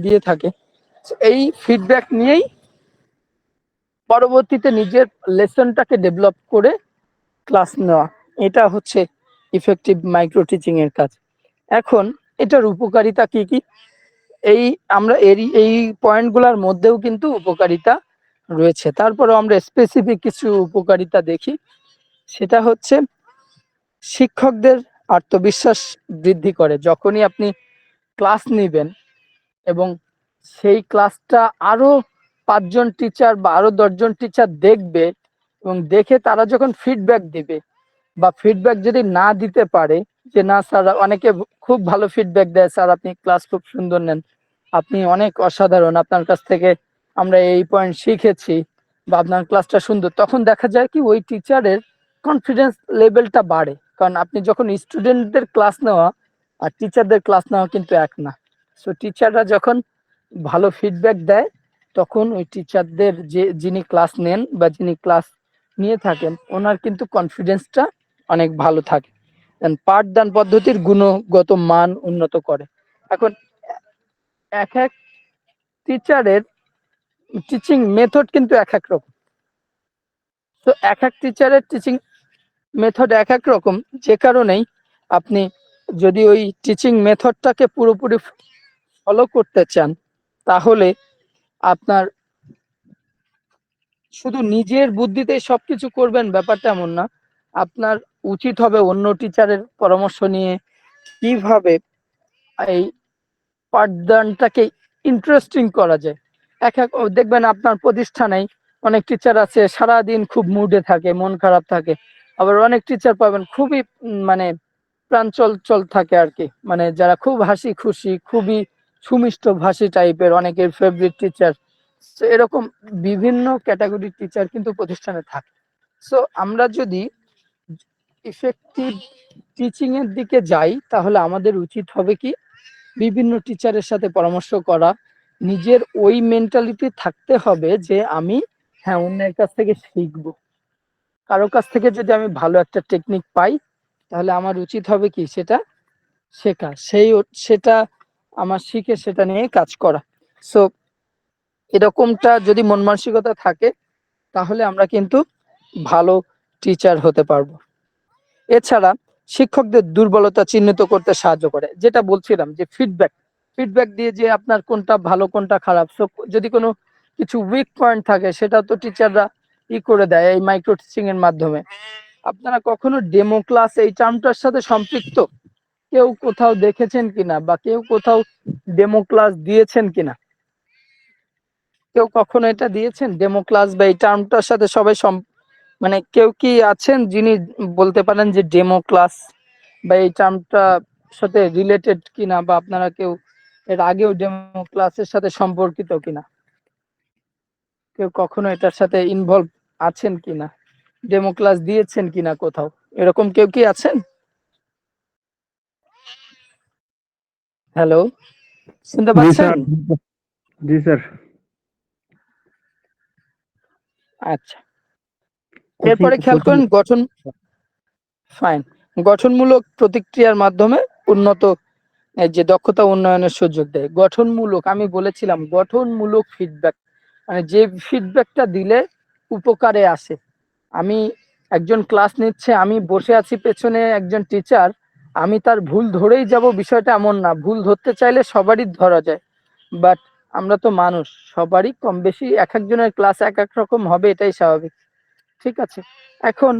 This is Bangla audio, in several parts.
দিয়ে থাকে, এই ফিডব্যাক নিয়েই পরবর্তীতে নিজের লেসনটাকে ডেভেলপ করে ক্লাস নেওয়া, এটা হচ্ছে ইফেক্টিভ মাইক্রো টিচিং এর কাজ। এখন এটার উপকারিতা কি কি, এই আমরা এই পয়েন্টগুলোর মধ্যেও কিন্তু উপকারিতা রয়েছে, তারপরেও আমরা স্পেসিফিক কিছু উপকারিতা দেখি। সেটা হচ্ছে শিক্ষকদের আত্মবিশ্বাস বৃদ্ধি করে। যখনই আপনি ক্লাস নেবেন এবং সেই ক্লাসটা আরো 5জন টিচার বা আরো 10জন টিচার দেখবে এবং দেখে তারা যখন ফিডব্যাক দিবে বা ফিডব্যাক যদি না দিতে পারে, যে না স্যার, অনেকে খুব ভালো ফিডব্যাক দেয়, স্যার আপনি ক্লাস খুব সুন্দর নেন, আপনি অনেক অসাধারণ, আপনার কাছ থেকে আমরা এই পয়েন্ট শিখেছি, বা আপনার ক্লাসটা সুন্দর, তখন দেখা যায় কি ওই টিচারের কনফিডেন্স লেভেলটা বাড়ে। কারণ আপনি যখন স্টুডেন্টদের ক্লাস নেওয়া আর টিচারদের ক্লাস নেওয়া কিন্তু এক না। সো টিচাররা যখন ভালো ফিডব্যাক দেয় তখন ওই টিচারদের যিনি ক্লাস নেন বা যিনি ক্লাস নিয়ে থাকেন ওনার কিন্তু কনফিডেন্সটা অনেক ভালো থাকে। পাঠদান পদ্ধতির গুণগত মান উন্নত করে। এখন এক এক টিচারের টিচিং মেথড কিন্তু এক এক রকম। তো এক এক টিচারের টিচিং মেথড এক এক রকম, যে কারণেই আপনি যদি ওই টিচিং মেথডটাকে পুরোপুরি ফলো করতে চান তাহলে আপনার শুধু নিজের বুদ্ধিতে সবকিছু করবেন ব্যাপারটা এমন না। আপনার উচিত হবে অন্য টিচারের পরামর্শ নিয়ে কিভাবে এই পাঠদানটাকে ইন্টারেস্টিং করা যায়। এক এক দেখবেন আপনার প্রতিষ্ঠানেই অনেক টিচার আছে সারাদিন খুব মুডে থাকে, মন খারাপ থাকে, আবার অনেক টিচার পাবেন খুবই মানে প্রাঞ্চল থাকে আর কি, মানে যারা খুব হাসি খুশি, খুবই সুমিষ্ট ভাষী টাইপের, অনেকের ফেভারিট টিচার। এরকম বিভিন্ন ক্যাটাগরির টিচার কিন্তু প্রতিষ্ঠানে থাকে। সো আমরা যদি ইফেক্টিভ টিচিং এর দিকে যাই তাহলে আমাদের উচিত হবে কি বিভিন্ন টিচারের সাথে পরামর্শ করা, নিজের ওই মেন্টালিটি থাকতে হবে যে আমি হ্যাঁ অন্যের কাছ থেকে শিখবো, কারো কাছ থেকে যদি আমি ভালো একটা টেকনিক পাই তাহলে আমার উচিত হবে কি সেটা শেখা, সেটা আমার শিখে সেটা নিয়ে কাজ করা। সো এরকমটা যদি মন মানসিকতা থাকে তাহলে আমরা কিন্তু ভালো টিচার হতে পারবো। এছাড়া শিক্ষকদের দুর্বলতা চিহ্নিত করতে সাহায্য করে, যেটা বলছিলাম যে ফিডব্যাক দিয়ে যে আপনার কোনটা ভালো কোনটা খারাপ, সো যদি কোনো কিছু উইক পয়েন্ট থাকে সেটা তো টিচাররা করে দেয় এই মাইক্রো টিচিং এর মাধ্যমে। আপনারা কখনো ডেমো ক্লাস এই টার্মটার সাথে সম্পৃক্ত কেউ কোথাও দেখেছেন কিনা বা কেউ কোথাও ডেমো ক্লাস দিয়েছেন কিনা? কেউ কখনো এটা দিয়েছেন ডেমো ক্লাস বা এই টার্মটার সাথে সবাই মানে কেউ কি আছেন যিনি বলতে পারেন যে ডেমো ক্লাস বা এই টার্মটা সাথে রিলেটেড কিনা, বা আপনারা কেউ এর আগেও ডেমো ক্লাসের সাথে সম্পর্কিত কিনা, কেউ কখনো এটার সাথে ইনভলভ আছেন কিনা, ডেমো ক্লাস দিয়েছেন কিনা কোথাও, এরকম কেউ কি আছেন? হ্যালো, শুনতে পাচ্ছেন? জি স্যার। আচ্ছা, এরপরে খেয়াল করেন গঠনমূলক প্রতিক্রিয়ার মাধ্যমে উন্নত যে দক্ষতা উন্নয়নের সুযোগ দেয়। গঠনমূলক, আমি বলেছিলাম গঠনমূলক ফিডব্যাক, মানে যে ফিডব্যাকটা দিলে উপকারে আসে। আমি একজন ক্লাস নিচ্ছে, আমি বসে আছি পেছনে একজন টিচার, আমি তার ভুল ধরেই যাব বিষয়টা এমন না, ভুল ধরতে চাইলে সবারই ধরা যায়, বাট আমরা তো মানুষ, সবারই কম বেশি এক একজনের ক্লাস এক এক রকম হবে, এটাই স্বাভাবিক। ঠিক আছে, এখন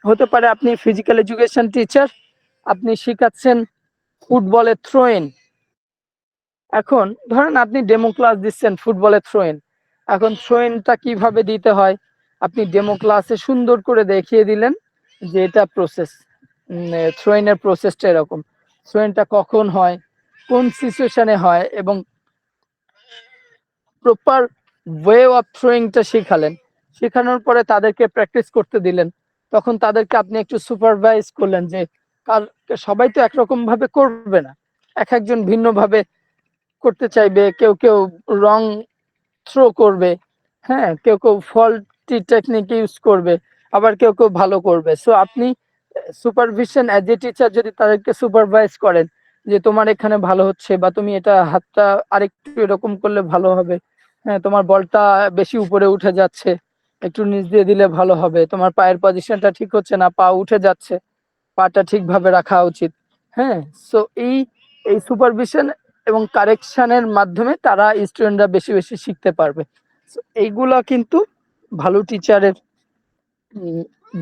হতে পারে আপনি ফিজিক্যাল এডুকেশন টিচার, আপনি শিখাচ্ছেন ফুটবলের থ্রোইন। এখন ধরেন আপনি ডেমো ক্লাস দিচ্ছেন ফুটবলের থ্রোইন, এখন থ্রোইনটা কিভাবে দিতে হয় আপনি ডেমো ক্লাসে সুন্দর করে দেখিয়ে দিলেন যে এটা প্রসেস, থ্রোইনের প্রসেসটা এরকম, থ্রোইনটা কখন হয়, কোন সিচুয়েশনে হয়, এবং প্রপার ওয়ে অফ থ্রোয়িংটা শেখালেন। শেখানোর পরে তাদেরকে প্র্যাকটিস করতে দিলেন, তখন তাদেরকে আপনি একটু সুপারভাইজ করলেন যে সবাই তো একরকম ভাবে করবে না, এক একজন ভিন্ন ভাবে করতে চাইবে, কেউ কেউ রং থ্রো করবে, হ্যাঁ, কেউ কেউ ফল্টি টেকনিক ইউজ করবে, আবার কেউ কেউ ভালো করবে। সো আপনি সুপারভিশন অ্যাজ এ টিচার যদি তাদেরকে সুপারভাইজ করেন যে তোমার এখানে ভালো হচ্ছে, বা তুমি এটা হাতটা আরেকটু এরকম করলে ভালো হবে, হ্যাঁ তোমার বলটা বেশি উপরে উঠে যাচ্ছে, একটু নিচ দিয়ে দিলে ভালো হবে, তোমার পায়ের পজিশনটা ঠিক হচ্ছে না, পা উঠে যাচ্ছে, পাটা ঠিকভাবে রাখা উচিত। হ্যাঁ, সো এই এই সুপারভিশন এবং কারেকশনের মাধ্যমে তারা স্টুডেন্টরা বেশি বেশি শিখতে পারবে। So, এইগুলা কিন্তু ভালো টিচারের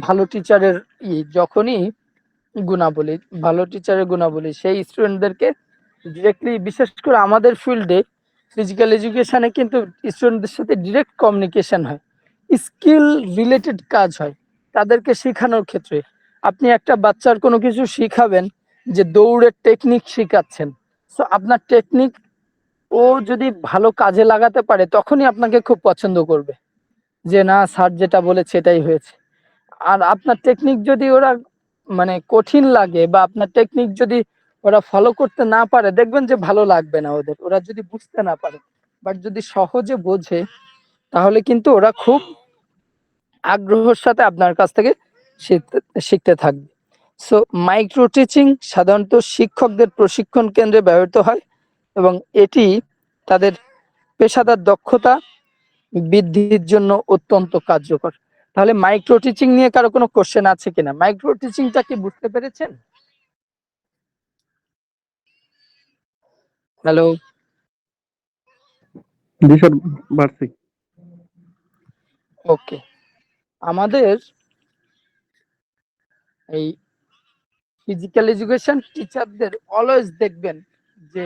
ভালো টিচারের যখনই গুণাবলী, ভালো টিচারের গুণাবলী সেই স্টুডেন্টদেরকে ডিরেক্টলি, বিশেষ করে আমাদের ফিল্ডে ফিজিক্যাল এডুকেশনে কিন্তু স্টুডেন্টদের সাথে ডিরেক্ট কমিউনিকেশন হয়, স্কিল রিলেটেড কাজ হয় তাদেরকে শেখানোর ক্ষেত্রে। আপনি একটা বাচ্চার কোনো কিছু শিখাবেন, যে দৌড়ের টেকনিক শিখাচ্ছেন, সো আপনার টেকনিক ও যদি ভালো কাজে লাগাতে পারে তখনই আপনাকে খুব পছন্দ করবে, যে না স্যার যেটা বলেছে এটাই হয়েছে। আর আপনার টেকনিক যদি ওরা মানে কঠিন লাগে, বা আপনার টেকনিক যদি ওরা ফলো করতে না পারে, দেখবেন যে ভালো লাগবে না ওদের, ওরা যদি বুঝতে না পারে। বাট যদি সহজে বোঝে তাহলে কিন্তু ওরা খুব আগ্রহের সাথে আপনার কাছ থেকে শিখতে থাকবে। সো মাইক্রো টিচিং সাধারণত শিক্ষকদের প্রশিক্ষণ কেন্দ্রে ব্যবহৃত হয়, এবং এটি তাদের পেশাদার দক্ষতা বৃদ্ধির জন্য অত্যন্ত কার্যকর। তাহলে মাইক্রো টিচিং নিয়ে কারো কোনো কোশ্চেন আছে কিনা? মাইক্রো টিচিংটা কি বুঝতে পেরেছেন? হ্যালো। জি স্যার, পারছি। ওকে, আমাদের এই ফিজিক্যাল এডুকেশন টিচারদের অলওয়েজ দেখবেন যে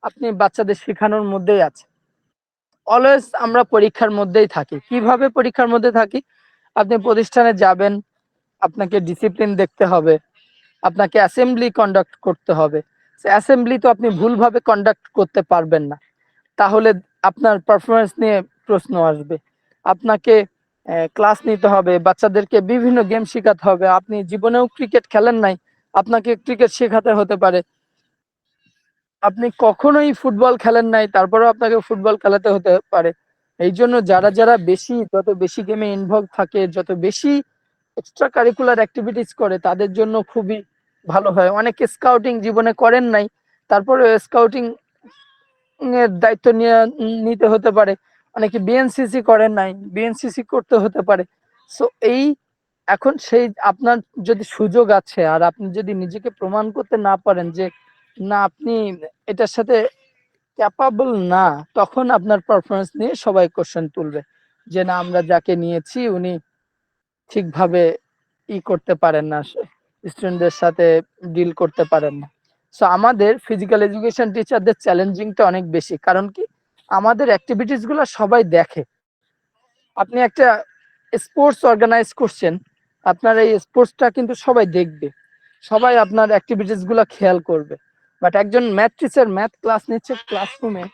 আপনি বাচ্চাদের শেখানোর মধ্যেই আছে, অলওয়েজ আমরা পরীক্ষার মধ্যেই থাকি। কিভাবে পরীক্ষার মধ্যে থাকি? আপনি প্রতিষ্ঠানে যাবেন, আপনাকে ডিসিপ্লিন দেখতে হবে, আপনাকে অ্যাসেম্বলি কন্ডাক্ট করতে হবে। অ্যাসেম্বলি তো আপনি ভুলভাবে কন্ডাক্ট করতে পারবেন না, তাহলে আপনার পারফরমেন্স নিয়ে প্রশ্ন আসবে। আপনাকে ক্লাস নিতে হবে, বাচ্চাদেরকে বিভিন্ন গেম শেখাতে হবে। আপনি জীবনেও ক্রিকেট খেলেন নাই, আপনাকে ক্রিকেট শেখাতে হতে পারে। আপনি কখনোই ফুটবল খেলেন নাই, তারপরেও আপনাকে ফুটবল খেলাতে হতে পারে। এই জন্য যারা যারা যত বেশি গেমে ইনভলভ থাকে, যত বেশি এক্সট্রা কারিকুলার অ্যাক্টিভিটিস করে, তাদের জন্য খুবই ভালো হয়। অনেকে স্কাউটিং জীবনে করেন নাই, তারপরে স্কাউটিং এর দায়িত্ব নিতে হতে পারে। অনেকে বিএনসিসি করেন নাই, বিএনসিসি করতে হতে পারে। সো এই এখন সেই আপনার যদি সুযোগ আছে, আর আপনি যদি নিজেকে প্রমাণ করতে না পারেন যে না আপনি এটার সাথে ক্যাপাবল না, তখন আপনার পারফরমেন্স নিয়ে সবাই কোশ্চেন তুলবে, যে না আমরা যাকে নিয়েছি উনি ঠিকভাবে করতে পারেন না, স্টুডেন্টদের সাথে ডিল করতে পারেন না। সো আমাদের ফিজিক্যাল এডুকেশন টিচারদের চ্যালেঞ্জিংটা অনেক বেশি, কারণ কি আমাদের অ্যাক্টিভিটিস গুলো সবাই দেখে। আপনি একটা স্পোর্টস অর্গানাইজ করছেন, আপনার এই স্পোর্টসটা কিন্তু সবাই দেখবে, সবাই আপনার অ্যাক্টিভিটিস গুলো খেয়াল করবে। বাট একজন ম্যাথ টিচার ম্যাথ ক্লাস নিচ্ছে ক্লাসরুমে,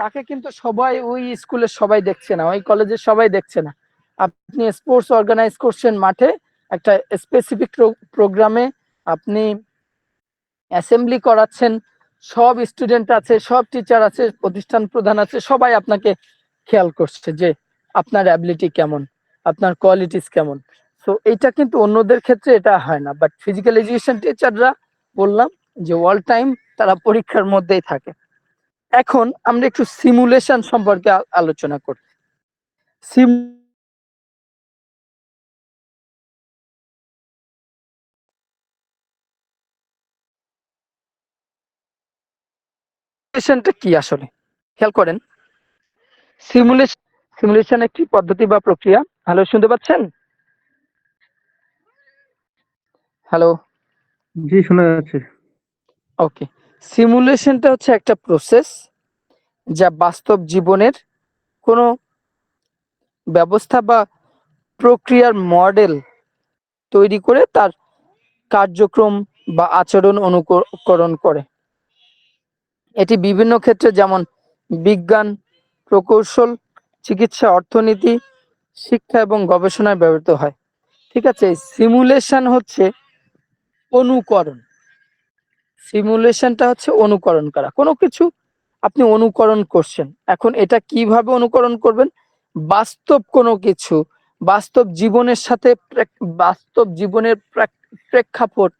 তাকে কিন্তু সবাই ওই স্কুলের সবাই দেখছে না, ওই কলেজের সবাই দেখছে না। আপনি স্পোর্টস অর্গানাইজ করছেন মাঠে, একটা স্পেসিফিক প্রোগ্রামে আপনি অ্যাসেম্বলি করাচ্ছেন, সব স্টুডেন্ট আছে, সব টিচার আছে, প্রতিষ্ঠান প্রধান আছে, সবাই আপনাকে খেয়াল করছে যে আপনার অ্যাবিলিটি কেমন, আপনার কোয়ালিটিস কেমন। সো এটা কিন্তু অন্যদের ক্ষেত্রে এটা হয় না, বাট ফিজিক্যাল এডুকেশন টিচাররা বললাম যে অল টাইম তারা পরীক্ষার মধ্যেই থাকে। এখন আমরা একটু সিমুলেশন সম্পর্কে আলোচনা করি। সিমুলেশনটা কি আসলে খেয়াল করেন। সিমুলেশন সিমুলেশন একটি পদ্ধতি বা প্রক্রিয়া। হ্যালো, শুনতে পাচ্ছেন? হ্যালো। জি, শোনা যাচ্ছে। ওকে, সিমুলেশনটা হচ্ছে একটা প্রসেস যা বাস্তব জীবনের কোনো ব্যবস্থা বা প্রক্রিয়ার মডেল তৈরি করে তার কার্যক্রম বা আচরণ অনুকরণ করে। এটি বিভিন্ন ক্ষেত্রে যেমন বিজ্ঞান, প্রকৌশল, চিকিৎসা, অর্থনীতি, শিক্ষা এবং গবেষণায় ব্যবহৃত হয়। ঠিক আছে, সিমুলেশন হচ্ছে অনুকরণ। সিমুলেশনটা হচ্ছে অনুকরণ করা, কোনো কিছু আপনি অনুকরণ করছেন। এখন এটা কিভাবে অনুকরণ করবেন? বাস্তব কোনো কিছু, বাস্তব জীবনের সাথে বাস্তব জীবনের প্রেক্ষাপট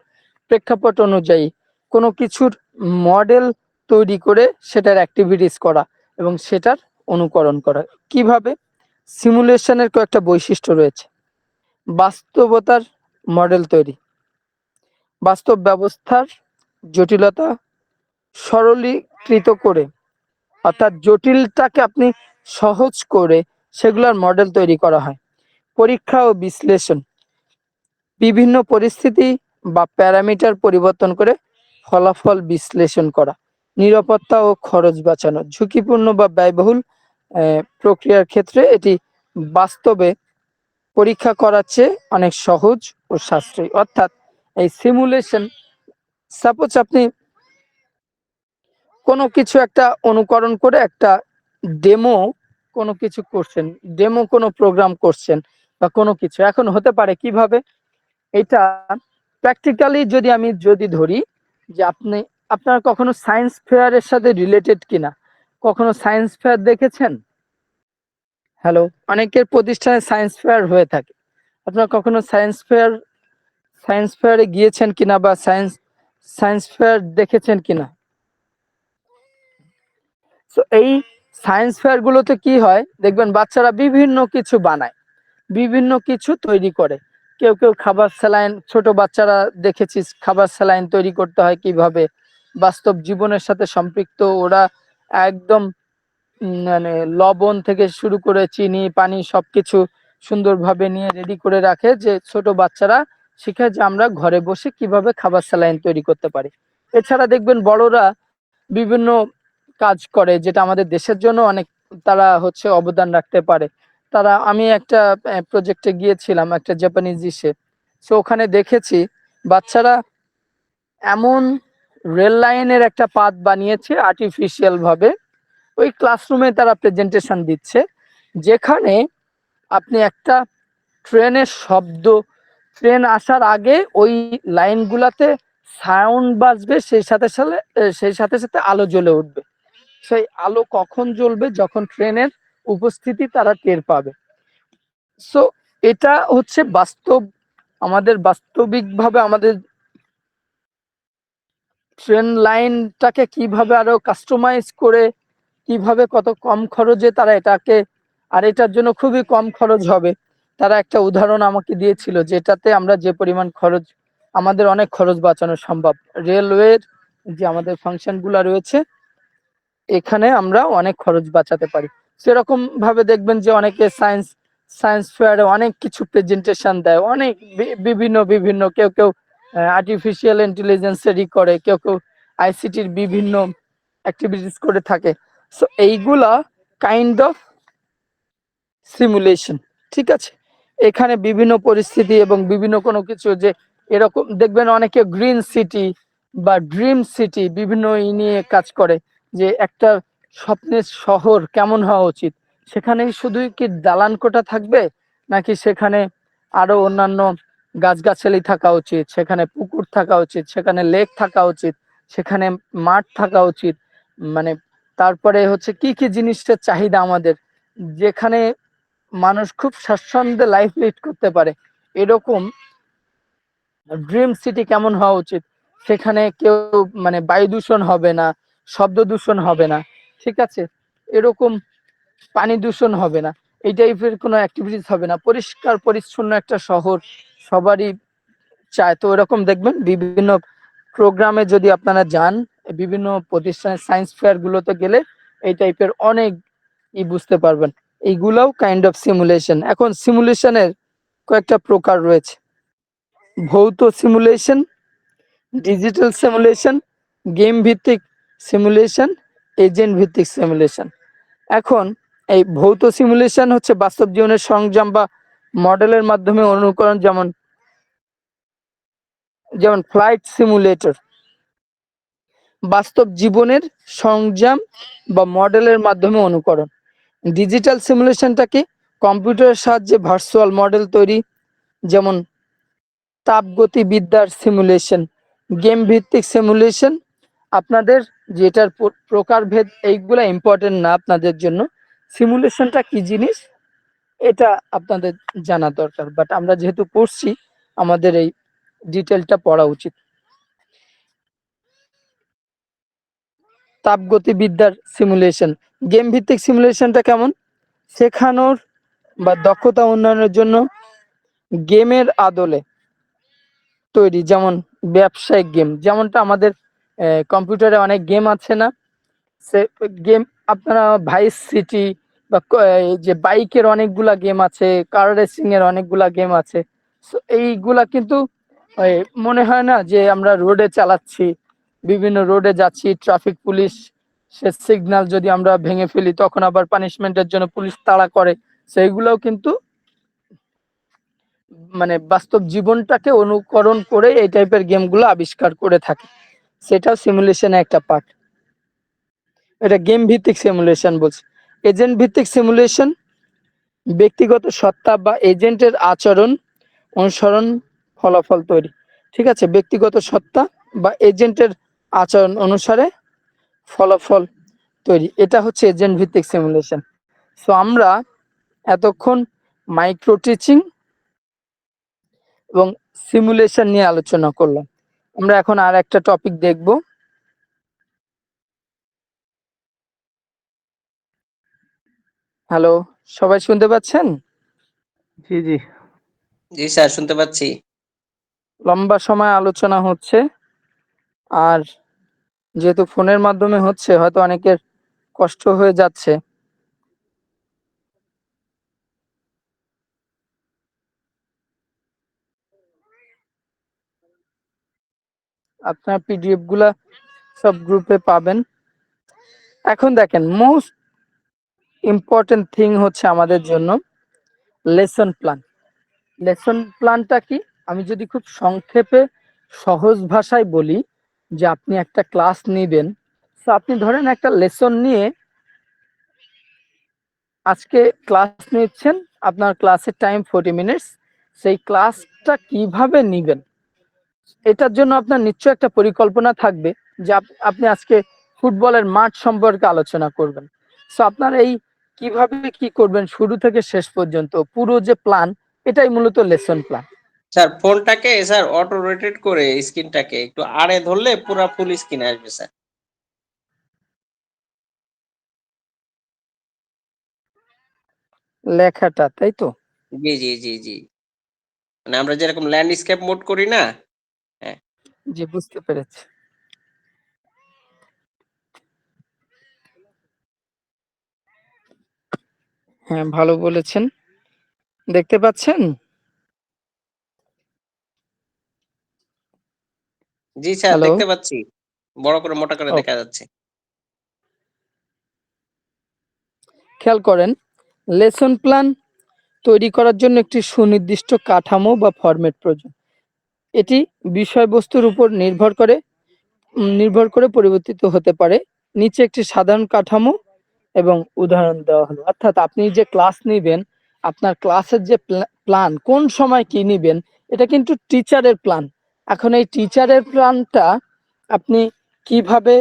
প্রেক্ষাপট অনুযায়ী কোনো কিছুর মডেল তৈরি করে সেটার অ্যাক্টিভিটিস করা এবং সেটার অনুকরণ করা। কিভাবে? সিমুলেশনের কয়েকটা বৈশিষ্ট্য রয়েছে। বাস্তবতার মডেল তৈরি, বাস্তব ব্যবস্থার জটিলতা সরলীকৃত করে, অর্থাৎ জটিলটাকে আপনি সহজ করে সেগুলোর মডেল তৈরি করা হয়। পরীক্ষা ও বিশ্লেষণ, বিভিন্ন পরিস্থিতি বা প্যারামিটার পরিবর্তন করে ফলাফল বিশ্লেষণ করা। নিরাপত্তা ও খরচ বাঁচানো, ঝুঁকিপূর্ণ বা ব্যয়বহুল প্রক্রিয়ার ক্ষেত্রে এটি বাস্তবে পরীক্ষা করার চেয়ে অনেক সহজ ও সাশ্রয়ী। অর্থাৎ এই সিমুলেশন, সাপোজ আপনি কোনো কিছু একটা অনুকরণ করে একটা ডেমো কোনো কিছু করছেন, ডেমো কোনো প্রোগ্রাম করছেন বা কোনো কিছু, এখন হতে পারে কিভাবে এটা প্র্যাকটিক্যালি যদি ধরি যে আপনার কখনো সায়েন্স ফেয়ারের সাথে রিলেটেড কিনা, কখনো সায়েন্স ফেয়ার দেখেছেন? হ্যালো, অনেকের প্রতিষ্ঠানে সায়েন্স ফেয়ার হয়ে থাকে। আপনার কখনো সায়েন্স ফেয়ারে গিয়েছেন কিনা বা সায়েন্স ফেয়ার দেখেছেন কিনা? তো এই সায়েন্স ফেয়ার গুলোতে কি হয় দেখবেন, বাচ্চারা বিভিন্ন কিছু বানায়, বিভিন্ন কিছু তৈরি করে। কেউ কেউ খাবার স্যালাইন, ছোট বাচ্চারা দেখেছি খাবার স্যালাইন তৈরি করতে হয় কিভাবে, বাস্তব জীবনের সাথে সম্পৃক্ত ওরা একদম মানে লবণ থেকে শুরু করে চিনি পানি সবকিছু সুন্দরভাবে নিয়ে রেডি করে রাখে, যে ছোট বাচ্চারা শিখে যে আমরা ঘরে বসে কিভাবে খাবার স্যালাইন তৈরি করতে পারি। এছাড়া দেখবেন বড়রা বিভিন্ন কাজ করে যেটা আমাদের দেশের জন্য অনেক তারা অবদান রাখতে পারে। আমি একটা প্রজেক্টে গিয়েছিলাম একটা জাপানিজ ইসে, সো ওখানে দেখেছি বাচ্চারা এমন রেল লাইনের একটা পাত বানিয়েছে আর্টিফিশিয়াল ভাবে, ওই ক্লাসরুমে তারা প্রেজেন্টেশন দিচ্ছে, যেখানে আপনি একটা ট্রেনের শব্দ, ট্রেন আসার আগে ওই লাইনগুলাতে সাউন্ড বাজবে, সেই সাথে সাথে আলো জ্বলে উঠবে। সেই আলো কখন জ্বলবে? যখন ট্রেনের উপস্থিতি তারা টের পাবে। সো এটা বাস্তব, আমাদের বাস্তবিকভাবে আমাদের ট্রেন লাইনটাকে কিভাবে আরো কাস্টমাইজ করে, কিভাবে কত কম খরচে তারা এটাকে, আর এটার জন্য খুবই কম খরচ হবে। তারা একটা উদাহরণ আমাকে দিয়েছিল যেটাতে আমরা যে পরিমাণ খরচ, আমাদের অনেক খরচ বাঁচানো সম্ভব। রেলওয়ের যে আমাদের ফাংশন গুলা রয়েছে এখানে আমরা অনেক খরচ বাঁচাতে পারি। সেরকম ভাবে দেখবেন যে অনেকে সায়েন্স ফেয়ারে অনেক কিছু প্রেজেন্টেশন দেয়, অনেক বিভিন্ন কেউ কেউ আর্টিফিশিয়াল ইন্টেলিজেন্সেরই করে, কেউ কেউ আইসিটির বিভিন্ন অ্যাক্টিভিটিস করে থাকে। সো এইগুলা কাইন্ড অফ সিমুলেশন, ঠিক আছে? এখানে বিভিন্ন পরিস্থিতি এবং বিভিন্ন কোনো কিছু, যে এরকম দেখবেন অনেকে গ্রিন সিটি বা ড্রিম সিটি বিভিন্ন নিয়ে কাজ করে, যে একটা স্বপ্নের শহর কেমন হওয়া উচিত, সেখানে শুধুই কি দালান কোঠা থাকবে, নাকি সেখানে আরো অন্যান্য গাছগাছালি থাকা উচিত, সেখানে পুকুর থাকা উচিত, সেখানে লেক থাকা উচিত, সেখানে মাঠ থাকা উচিত, মানে তারপরে কি কি জিনিসটার চাহিদা আমাদের, যেখানে মানুষ খুব স্বাচ্ছন্দ্যে লাইফ লিড করতে পারে, এরকম ড্রিম সিটি কেমন হওয়া উচিত, সেখানে কেউ বায়ু দূষণ হবে না, শব্দ দূষণ হবে না, ঠিক আছে, এরকম পানি দূষণ হবে না, এই টাইপের কোনো অ্যাক্টিভিটিস হবে না, পরিষ্কার পরিচ্ছন্ন একটা শহর সবারই চায়। তো এরকম দেখবেন বিভিন্ন প্রোগ্রামে যদি আপনারা যান, বিভিন্ন প্রতিষ্ঠানের সায়েন্স ফেয়ার গুলোতে গেলে এই টাইপের অনেক বুঝতে পারবেন। এইগুলাও কাইন্ড অফ সিমুলেশন। এখন সিমুলেশনের কয়েকটা প্রকার রয়েছে: ভৌত সিমুলেশন, ডিজিটাল সিমুলেশন, গেম ভিত্তিক সিমুলেশন, এজেন্ট ভিত্তিক সিমুলেশন। এখন এই ভৌত সিমুলেশন বাস্তব জীবনের সরঞ্জাম বা মডেলের মাধ্যমে অনুকরণ, যেমন ফ্লাইট সিমুলেটর, বাস্তব জীবনের সরঞ্জাম বা মডেলের মাধ্যমে অনুকরণ। ডিজিটাল সিমুলেশনটা কি? কম্পিউটারের সাহায্যে ভার্চুয়াল মডেল তৈরি, যেমন তাপগতিবিদ্যার সিমুলেশন। গেম ভিত্তিক সিমুলেশন, আপনাদের যেটার প্রকারভেদ এইগুলা ইম্পর্টেন্ট না আপনাদের জন্য, সিমুলেশনটা কি জিনিস এটা আপনাদের জানা দরকার, বাট আমরা যেহেতু পড়ছি আমাদের এই ডিটেলটা পড়া উচিত। তাপগতিবিদ্যার সিমুলেশন। গেম ভিত্তিক সিমুলেশনটা কেমন? শেখানোর বা দক্ষতা উন্নয়নের জন্য গেমের আদলে তৈরি, যেমন ব্যবসায়িক গেম, যেমনটা আমাদের কম্পিউটারে অনেক গেম আছে না, সে গেম আপনারা ভাইস সিটি বা এই যে বাইকের অনেকগুলা গেম আছে, কার রেসিং এর অনেকগুলা গেম আছে। So এইগুলা কিন্তু ওই মনে হয় না যে আমরা রোডে চালাচ্ছি, বিভিন্ন রোডে যাচ্ছি, ট্রাফিক পুলিশ সে সিগন্যাল যদি আমরা ভেঙে ফেলি তখন আবার পানিশমেন্টের জন্য পুলিশ তাড়া করে। সেইগুলোও কিন্তু মানে বাস্তব জীবনটাকে অনুকরণ করে এই টাইপের গেমগুলো আবিষ্কার করে থাকে। সেটাও সিমুলেশনের একটা পার্ট। এটা গেম ভিত্তিক সিমুলেশন বলছে। এজেন্ট ভিত্তিক সিমুলেশন ব্যক্তিগত সত্তা বা এজেন্টের আচরণ অনুসরণ ফলাফল তৈরি। ঠিক আছে, ব্যক্তিগত সত্তা বা এজেন্টের আচরণ অনুসারে ফলাফল তৈরি, এটা হচ্ছে এজেন্ট ভিত্তিক সিমুলেশন। সো আমরা এতক্ষণ মাইক্রো টিচিং এবং সিমুলেশন নিয়ে আলোচনা করলাম। আমরা এখন আর একটা টপিক দেখব। হ্যালো, সবাই শুনতে পাচ্ছেন? জি জি। জি স্যার, শুনতে পাচ্ছি। লম্বা সময় আলোচনা হচ্ছে, আর যেহেতু ফোনের মাধ্যমে হচ্ছে হয়তো অনেকের কষ্ট হয়ে যাচ্ছে। আপনার পিডিএফ গুলা সব গ্রুপে পাবেন। এখন দেখেন, মোস্ট ইম্পর্টেন্ট থিং হচ্ছে আমাদের জন্য লেসন প্ল্যান। লেসন প্ল্যানটা কি? আমি যদি খুব সংক্ষেপে সহজ ভাষায় বলি, যে আপনি একটা ক্লাস নিবেন। তো আপনি ধরেন একটা লেসন নিয়ে আজকে ক্লাস নিচ্ছেন, আপনার ক্লাসের টাইম 40 মিনিটস। সেই ক্লাসটা কিভাবে নিবেন এটার জন্য আপনার নিশ্চয় একটা পরিকল্পনা থাকবে, যে আপনি আজকে ফুটবলের মাঠ সম্পর্কে আলোচনা করবেন। সো আপনার এই কিভাবে কি করবেন শুরু থেকে শেষ পর্যন্ত পুরো যে প্ল্যান, এটাই মূলত লেসন প্ল্যান। স্যার ফোনটাকে স্যার অটো রোটেট করে স্ক্রিনটাকে একটু আড়ে ধরলে পুরো ফুল স্ক্রিন আসবে স্যার। লেখাটা, তাই তো? জি জি জি জি, মানে আমরা যেরকম ল্যান্ডস্কেপ মোড করি না। হ্যাঁ। জি, বুঝতে পেরেছি। হ্যাঁ, ভালো বলেছেন। দেখতে পাচ্ছেন? জি স্যার, হ্যালো। দেখতে পাচ্ছি। বড় করে মোটা করে ও, দেখা যাচ্ছে। খেয়াল করেন, লেসন প্ল্যান তৈরি করার জন্য একটি সুনির্দিষ্ট কাঠামো বা ফরম্যাট প্রয়োজন। এটি বিষয়বস্তুর উপর নির্ভর করে পরিবর্তিত হতে পারে। নিচে একটি সাধারণ কাঠামো এবং উদাহরণ দেওয়া হলো। অর্থাৎ আপনি যে ক্লাস নিবেন, আপনার ক্লাসের যে প্ল্যান, কোন সময় কি নিবেন, এটা কিন্তু টিচারের প্ল্যান। এখন এই টিচারের প্ল্যানটা আপনি কিভাবে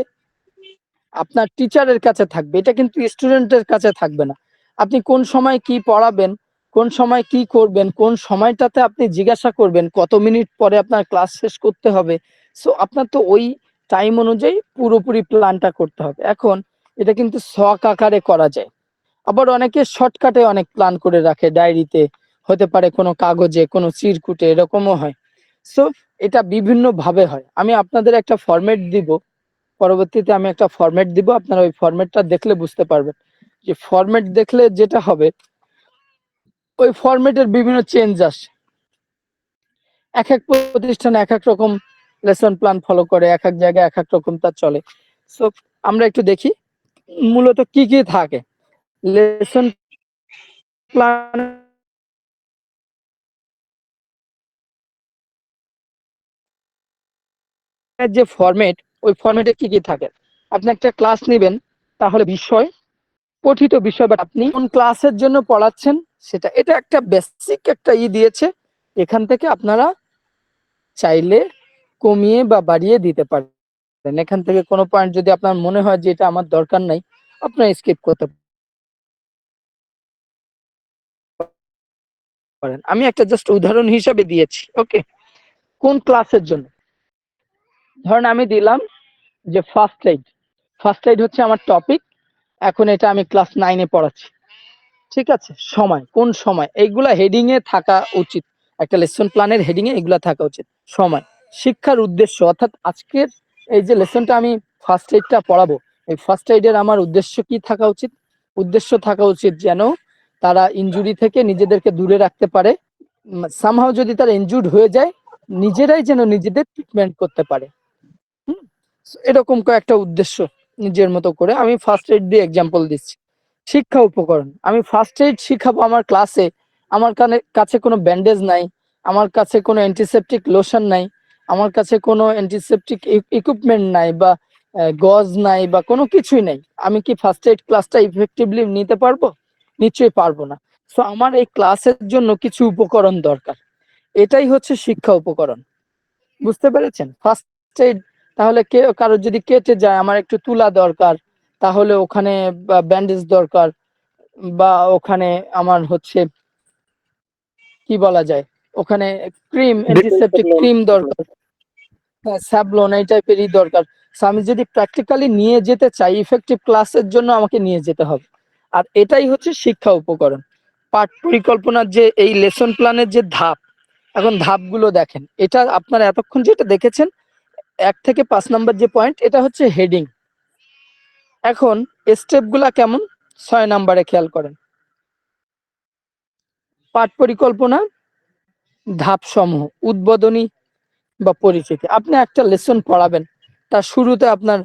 আপনার টিচারের কাছে থাকবে, এটা কিন্তু স্টুডেন্টের কাছে থাকবে না। আপনি কোন সময় কি পড়াবেন, কোন সময় কি করবেন, কোন সময়টাতে আপনি জিজ্ঞাসা করবেন, কত মিনিট পরে আপনার ক্লাস শেষ করতে হবে। সো আপনার তো ওই টাইম অনুযায়ী পুরোপুরি প্ল্যানটা করতে হবে। এখন এটা কিন্তু শখ আকারে করা যায়, আবার অনেকে শর্টকাটে অনেক প্ল্যান করে রাখে, ডায়েরিতে, হতে পারে কোনো কাগজে, কোনো চিরকুটে, এরকমও হয়। সো এটা বিভিন্ন ভাবে হয়। আমি আপনাদের একটা ফরম্যাট দিব, পরবর্তীতে আমি একটা ফরম্যাট দিব, আপনারা ওই ফরম্যাটটা দেখলে বুঝতে পারবেন। যে ফরম্যাট দেখলে যেটা হবে, ওই ফরম্যাটের বিভিন্ন চেঞ্জ আসে। এক এক প্রতিষ্ঠানে এক এক রকম লেসন প্ল্যান ফলো করে, এক এক জায়গায় এক এক রকম তা চলে। সো আমরা একটু দেখি মূলত কি কি থাকে লেসন প্ল্যান। যে ফরম্যাট, ওই ফরম্যাটে কি কি থাকে? আপনি একটা ক্লাস নেবেন, তাহলে বিষয়, পঠিত বিষয়, বা আপনি কোন ক্লাসের জন্য পড়াচ্ছেন সেটা, এটা একটা বেসিক একটা দিয়েছে। এখান থেকে আপনারা চাইলে কমিয়ে বা বাড়িয়ে দিতে পারেন। এখান থেকে কোনো পয়েন্ট যদি আপনার মনে হয় যে এটা আমার দরকার নাই, আপনার স্কিপ করতে পারেন। আমি একটা জাস্ট উদাহরণ হিসাবে দিয়েছি। ওকে, কোন ক্লাসের জন্য? ধরেন আমি দিলাম যে ফার্স্ট এইড, ফার্স্ট এইড হচ্ছে আমার টপিক, এখন এটা আমি ক্লাস 9-এ পড়াচ্ছি। ঠিক আছে, সময়, কোন সময়, এইগুলা হেডিং এ থাকা উচিত, একটা লেসন প্ল্যানের হেডিং এ এগুলা থাকা উচিত। সময়, শিক্ষার উদ্দেশ্য, অর্থাৎ আজকের এই যে লেসনটা আমি ফার্স্ট এইডটা পড়াবো, এই ফার্স্ট এইডের আমার উদ্দেশ্য কি থাকা উচিত? উদ্দেশ্য থাকা উচিত যেন তারা ইনজুরি থেকে নিজেদেরকে দূরে রাখতে পারে, সামহাও যদি তারা ইনজুর্ড হয়ে যায় নিজেরাই যেন নিজেদের ট্রিটমেন্ট করতে পারে। এরকম কয়েকটা উদ্দেশ্য নিজের মতো করে আমি ফার্স্ট এইড দিয়ে এক্সাম্পল দিচ্ছি। শিক্ষা উপকরণ, আমি ফার্স্ট এইড শিখাবো আমার ক্লাসে, আমার কাছে কোনো ব্যান্ডেজ নাই, আমার কাছে কোনো অ্যান্টিসেপটিক লোশন নাই, আমার কাছে কোনো অ্যান্টিসেপটিক ইকুইপমেন্ট নাই, বা গজ নাই, বা কোনো কিছুই নাই। আমি কি ফার্স্ট এইড ক্লাসটা ইফেক্টিভলি নিতে পারবো? নিশ্চয়ই পারবো না। সো আমার এই ক্লাসের জন্য কিছু উপকরণ দরকার, এটাই হচ্ছে শিক্ষা উপকরণ। বুঝতে পেরেছেন? ফার্স্ট এইড, তাহলে কারোর যদি কেটে যায় আমার একটু তুলা দরকার, তাহলে ওখানে ব্যান্ডেজ দরকার, বা ওখানে আমার হচ্ছে কি বলা যায়, ওখানে ক্রিম, অ্যান্টিসেপটিক ক্রিম দরকার, হ্যাঁ স্যাভলন, এই টাইপেরই দরকার। So আমি যদি প্র্যাকটিক্যালি নিয়ে যেতে চাই ইফেক্টিভ ক্লাসের জন্য আমাকে নিয়ে যেতে হবে। আর এটাই হচ্ছে শিক্ষা উপকরণ। পাঠ পরিকল্পনার যে এই লেসন প্ল্যানের যে ধাপ, এখন ধাপগুলো দেখেন, এটা আপনারা এতক্ষণ যেটা দেখেছেন 1 থেকে 5 নাম্বার যে পয়েন্ট, এটা হচ্ছে হেডিং। এখন স্টেপগুলা কেমন, 6 নাম্বারে খেয়াল করেন। পাঠ পরিকল্পনা ধাপ সমূহ, উদ্বোধনী বা পরিচিতি। আপনি একটা লেসন পড়াবেন, তার শুরুতে আপনার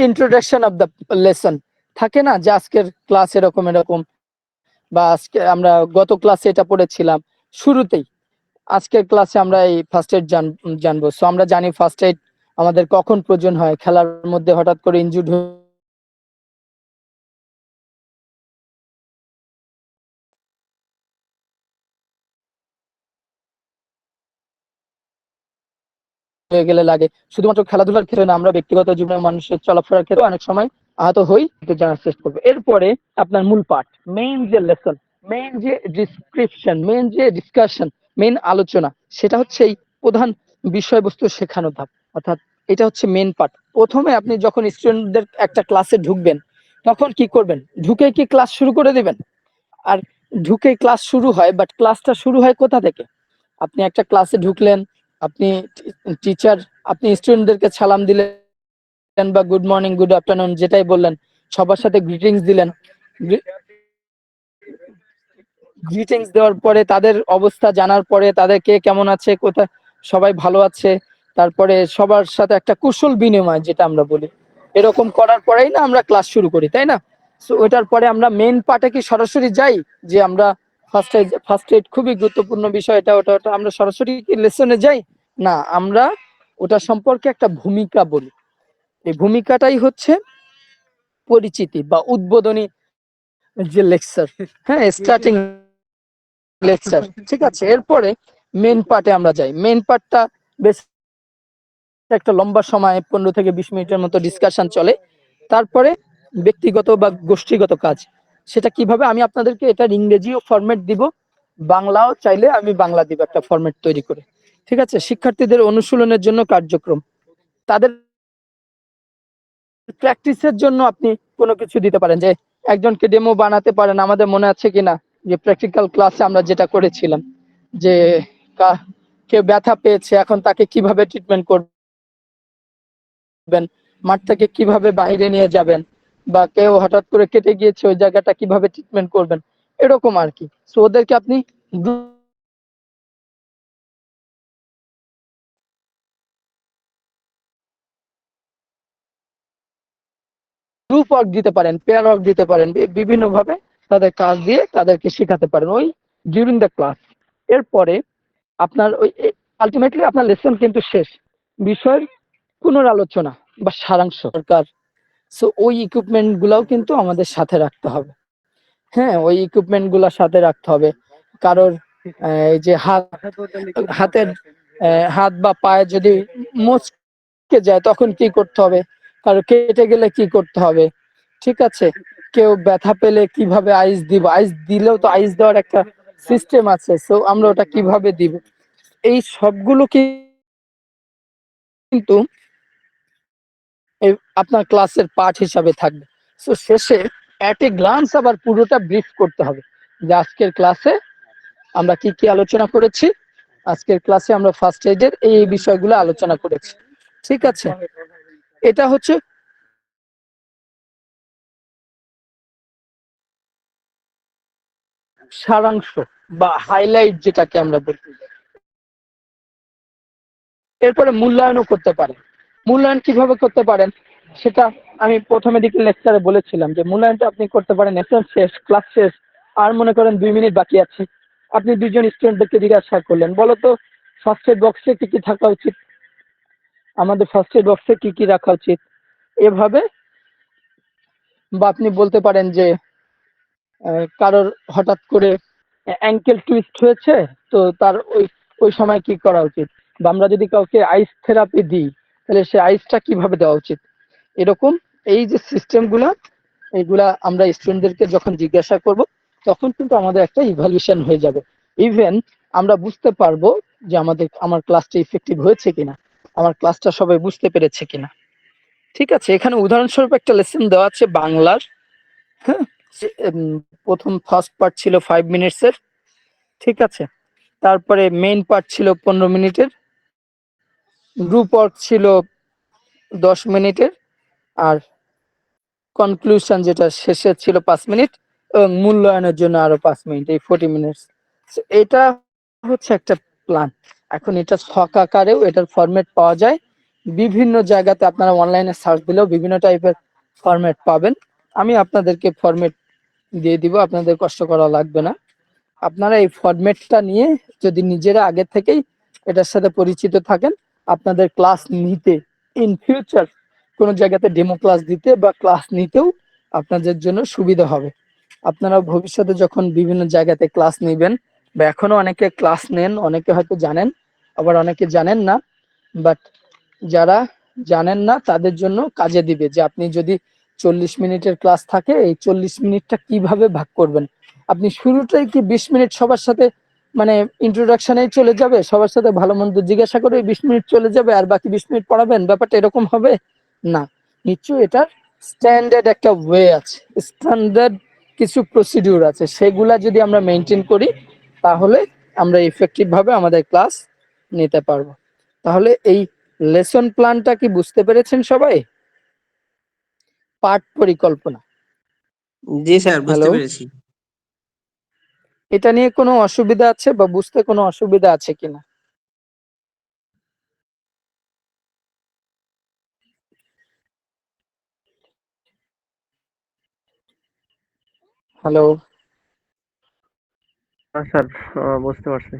ইন্ট্রোডাকশন অফ দ্য লেসন থাকে না, যে আজকের ক্লাস এরকম এরকম, বা আজকে আমরা গত ক্লাসে এটা পড়েছিলাম। শুরুতেই আজকের ক্লাসে আমরা এই ফার্স্ট এইড জানবো। সো আমরা জানি ফার্স্ট এইড আমাদের কখন প্রয়োজন হয়, খেলার মধ্যে হঠাৎ করে ইনজুর্ড হয়ে গেলে লাগে। শুধুমাত্র খেলাধুলার ক্ষেত্রে না, আমরা ব্যক্তিগত জীবনে মানুষের চলাফেরার ক্ষেত্রে অনেক সময় আহত হই, একটু জানার চেষ্টা করবো। এরপরে আপনার মূল পাঠ, মেইন যে লেসন, মেইন যে ডিসক্রিপশন, মেইন যে ডিসকাশন, মেইন আলোচনা, সেটা হচ্ছে এই প্রধান বিষয়বস্তু শেখানো ধাপ, অর্থাৎ এটা হচ্ছে মেইন পার্ট। প্রথমে আপনি যখন স্টুডেন্টদের একটা ক্লাসে ঢুকবেন, তখন কি করবেন? ঢুকে কি ক্লাস শুরু করে দিবেন? আর ঢুকে ক্লাস শুরু হয়, বাট ক্লাসটা শুরু হয় কোথা থেকে? আপনি একটা ক্লাসে ঢুকলেন, আপনি টিচার, আপনি স্টুডেন্টদেরকে সালাম দিলেন, বা গুড মর্নিং, গুড আফটারনুন যেটাই বললেন, সবার সাথে গ্রিটিংস দিলেন। গ্রিটিংস দেওয়ার পরে তাদের অবস্থা জানার পরে, তাদের কে কেমন আছে, কোথায় সবাই ভালো আছে, তারপরে সবার সাথে একটা কুশল বিনিময় যেটা আমরা বলি, এরকম করার পরেই না আমরা ক্লাস শুরু করি, তাই না? সো ওটার পরে আমরা মেইন পার্টে কি সরাসরি যাই, যে আমরা ফার্স্ট এইড খুবই গুরুত্বপূর্ণ বিষয়, এটা ওটা ওটা আমরা সরাসরি কি লেসনে যাই? না, আমরা ওটা সম্পর্কে একটা ভূমিকা বলি। এই ভূমিকাটাই হচ্ছে পরিচিতি বা উদ্বোধনী যে লেকচার, হ্যাঁ স্টার্টিং লেকচার। ঠিক আছে, এরপরে মেন পার্টে আমরা যাই। মেন পার্টটা বেশ একটা লম্বা সময়, 15 থেকে 20 মিনিটের মতো ডিসকাশন চলে। তারপরে ব্যক্তিগত বা গোষ্ঠীগত কাজ, সেটা কিভাবে, আমি আপনাদেরকে এটার ইংরেজিও ফরম্যাট দিব, বাংলাও চাইলে আমি বাংলা দিব একটা ফরম্যাট তৈরি করে। ঠিক আছে, শিক্ষার্থীদের অনুশীলনের জন্য কার্যক্রম, তাদের প্র্যাকটিসের জন্য আপনি কোনো কিছু দিতে পারেন, যে একজনকে ডেমো বানাতে পারেন। আমাদের মনে আছে কিনা যে প্র্যাকটিক্যাল ক্লাসে আমরা যেটা করেছিলাম, যে কেউ ব্যথা পেয়েছে, এখন তাকে কিভাবে ট্রিটমেন্ট করবেন, মাঠ থেকে কিভাবে বাইরে নিয়ে যাবেন, বা কেউ হঠাৎ করে কেটে গিয়েছে, ওই জায়গাটা কিভাবে ট্রিটমেন্ট করবেন, এরকম আর কি। সো ওদেরকে আপনি গ্রুপ ওয়ার্ক দিতে পারেন, পেয়ার ওয়ার্ক দিতে পারেন, বিভিন্ন ভাবে তাদের কাজ দিয়ে তাদেরকে শেখাতে পারেন ওই ডিউরিং দ্য ক্লাস। এরপরে আপনার ওই আলটিমেটলি আপনার লেসন কিন্তু শেষ, বিষয়ের পুনরালোচনা বা সারাংশ দরকার। সো ওই ইকুইপমেন্ট গুলাও কিন্তু আমাদের সাথে রাখতে হবে। হ্যাঁ, ওই ইকুইপমেন্ট গুলা সাথে রাখতে হবে। কারোর এই যে হাতের হাত বা পায়ে যদি মচকে যায় তখন কি করতে হবে, কারো কেটে গেলে কি করতে হবে, ঠিক আছে, কেউ ব্যথা পেলে কিভাবে আইস দিব, আইস দিলেও তো আইস দেওয়ার একটা সিস্টেম আছে, সো আমরা ওটা কিভাবে দিব, এই সবগুলো কিন্তু আপনার ক্লাসের পার্ট হিসাবে থাকবে। সো শেষে অ্যাট এ গ্লান্স আবার পুরোটা ব্রিফ করতে হবে যে আজকের ক্লাসে আমরা কি কি আলোচনা করেছি। আজকের ক্লাসে আমরা ফার্স্ট এইডের এই বিষয়গুলো আলোচনা করেছি। ঠিক আছে, এটা হচ্ছে সারাংশ বা হাইলাইট যেটাকে আমরা বলি। এরপরে মূল্যায়নও করতে পারেন। মূল্যায়ন কিভাবে করতে পারেন সেটা আমি প্রথমে দিকে লেকচারে বলেছিলাম যে মূল্যায়নটা আপনি করতে পারেন লেসন শেষ, ক্লাস শেষ, আর মনে করেন 2 মিনিট বাকি আছে, আপনি দুজন স্টুডেন্টদেরকে জিজ্ঞাসা করলেন, বলো তো ফার্স্ট এড বক্সে কি কি থাকা উচিত, আমাদের ফার্স্ট এড বক্সে কি কি রাখা উচিত, এভাবে। বা আপনি বলতে পারেন যে কারোর হঠাৎ করে অ্যাঙ্কেল টুইস্ট হয়েছে, তো তার ওই ওই সময় কি করা উচিত, বা আমরা যদি কাউকে আইস থেরাপি দিই তাহলে সে আইসটা কিভাবে দেওয়া উচিত। এরকম এই যে সিস্টেমগুলো, এইগুলা আমরা স্টুডেন্টদেরকে যখন জিজ্ঞাসা করব তখন কিন্তু আমাদের একটা ইভালুয়েশন হয়ে যাবে। ইভেন আমরা বুঝতে পারবো যে আমার ক্লাসটা ইফেক্টিভ হয়েছে কিনা, আমার ক্লাসটা সবাই বুঝতে পেরেছে কিনা। ঠিক আছে, এখানে উদাহরণস্বরূপ একটা লেসন দেওয়া আছে বাংলার। হ্যাঁ, প্রথম ফার্স্ট পার্ট ছিল 5 মিনিটসের। ঠিক আছে, তারপরে মেইন পার্ট ছিল 15 মিনিটের, গ্রুপ ওয়ার্ক ছিল 10 মিনিটের, আর কনক্লুশন যেটা শেষে ছিল 5 মিনিট, এবং মূল্যায়নের জন্য আরো 5 মিনিট, এই 40 মিনিটস। এটা হচ্ছে একটা প্ল্যান। এখন এটা ছক আকারেও এটার ফরম্যাট পাওয়া যায় বিভিন্ন জায়গাতে, আপনারা অনলাইনে সার্চ দিলেও বিভিন্ন টাইপের ফরম্যাট পাবেন। আমি আপনাদেরকে ফরম্যাট দিয়ে দিব, আপনাদের কষ্ট করা লাগবে না। আপনারা এই ফরম্যাটটা নিয়ে যদি নিজেরা আগে থেকেই এটার সাথে পরিচিত থাকেন, আপনাদের ক্লাস নিতে ইন ফিউচার কোনো জায়গাতে ডেমো ক্লাস দিতে বা ক্লাস নিতেও আপনাদের জন্য সুবিধা হবে। আপনারা ভবিষ্যতে যখন বিভিন্ন জায়গাতে ক্লাস নেবেন, বা এখনো অনেকে ক্লাস নেন, অনেকে হয়তো জানেন, আবার অনেকে জানেন না, বাট যারা জানেন না তাদের জন্য কাজে দিবে যে আপনি যদি 40 মিনিটের ক্লাস থাকে, এই 40 মিনিটটা কিভাবে ভাগ করবেন। আপনি শুরুটাই কি 20 মিনিট সবার সাথে মানে ইন্ট্রোডাকশনেই চলে যাবে, সবার সাথে ভালো মন্দ জিজ্ঞাসা করে 20 মিনিট চলে যাবে আর বাকি 20 মিনিট পড়াবেন, ব্যাপারটা এরকম হবে না। নিশ্চয়ই এটার স্ট্যান্ডার্ড একটা ওয়ে আছে, স্ট্যান্ডার্ড কিছু প্রসিডিউর আছে, সেগুলা যদি আমরা মেনটেন করি তাহলে আমরা ইফেক্টিভ ভাবে আমাদের ক্লাস নিতে পারবো। তাহলে এই লেসন প্ল্যানটা কি বুঝতে পেরেছেন সবাই? পাঠ পরিকল্পনা। জি স্যার, বুঝতে হ্যালো, পেরেছি। এটা নিয়ে কোনো অসুবিধা আছে বা বুঝতে কোনো অসুবিধা আছে কিনা? হ্যালো, হ্যাঁ স্যার, বুঝতে পারছি।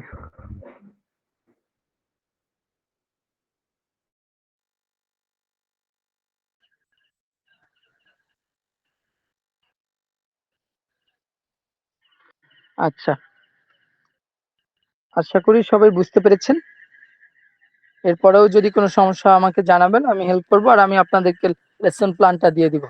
আচ্ছা, আশা করি সবাই বুঝতে পেরেছেন। এরপরেও যদি কোনো সমস্যা আমাকে জানাবেন, আমি হেল্প করবো, আর আমি আপনাদেরকে লেসন প্ল্যানটা দিয়ে দিব।